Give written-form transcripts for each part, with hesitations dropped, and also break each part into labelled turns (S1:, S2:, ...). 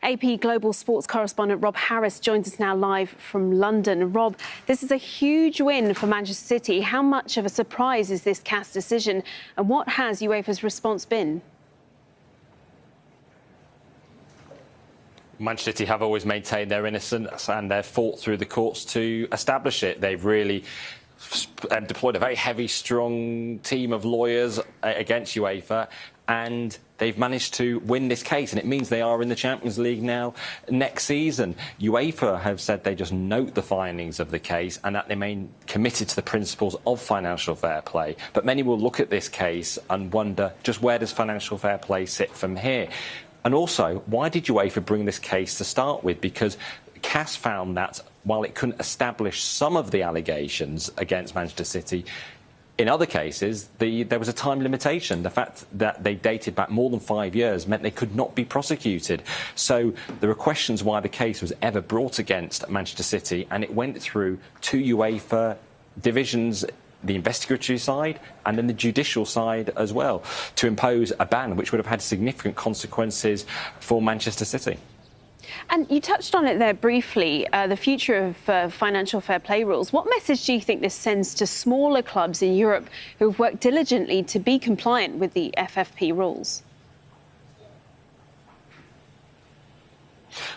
S1: AP Global Sports correspondent Rob Harris joins us now live from London. Rob, this is a huge win for Manchester City. How much of a surprise is this CAS decision, and what has UEFA's response been?
S2: Manchester City have always maintained their innocence and they've fought through the courts to establish it. They've really deployed a very heavy, strong team of lawyers against UEFA, and they've managed to win this case, and it means they are in the Champions League now next season. UEFA have said they just note the findings of the case and that they remain committed to the principles of financial fair play. But many will look at this case and wonder, just where does financial fair play sit from here? And also, why did UEFA bring this case to start with? Because CAS found that while it couldn't establish some of the allegations against Manchester City, in other cases, there was a time limitation. The fact that they dated back more than 5 years meant they could not be prosecuted. So there are questions why the case was ever brought against Manchester City, and it went through two UEFA divisions, the investigatory side and then the judicial side as well, to impose a ban which would have had significant consequences for Manchester City.
S1: And you touched on it there briefly, the future of financial fair play rules. What message do you think this sends to smaller clubs in Europe who have worked diligently to be compliant with the FFP rules?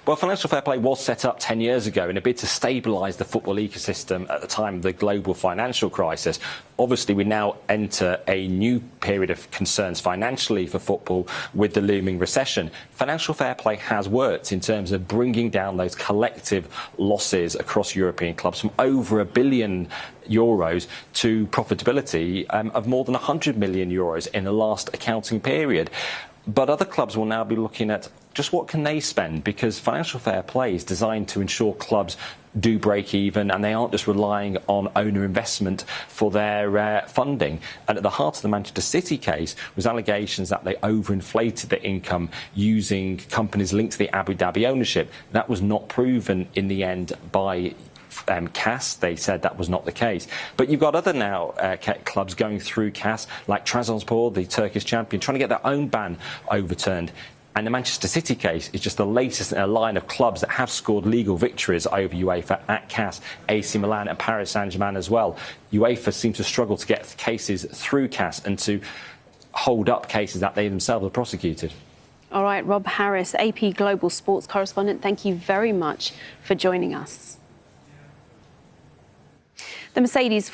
S2: Well, financial fair play was set up 10 years ago in a bid to stabilise the football ecosystem at the time of the global financial crisis. Obviously, we now enter a new period of concerns financially for football with the looming recession. Financial fair play has worked in terms of bringing down those collective losses across European clubs from over €1 billion to profitability of more than €100 million in the last accounting period. But other clubs will now be looking at just what can they spend, because financial fair play is designed to ensure clubs do break even and they aren't just relying on owner investment for their funding. And at the heart of the Manchester City case was allegations that they overinflated the income using companies linked to the Abu Dhabi ownership. That was not proven in the end by CAS. They said that was not the case. But you've got other now clubs going through CAS, like Trabzonspor, the Turkish champion, trying to get their own ban overturned. And the Manchester City case is just the latest in a line of clubs that have scored legal victories over UEFA at CAS, AC Milan and Paris Saint-Germain as well. UEFA seems to struggle to get cases through CAS and to hold up cases that they themselves have prosecuted.
S1: All right, Rob Harris, AP Global Sports correspondent, thank you very much for joining us. The Mercedes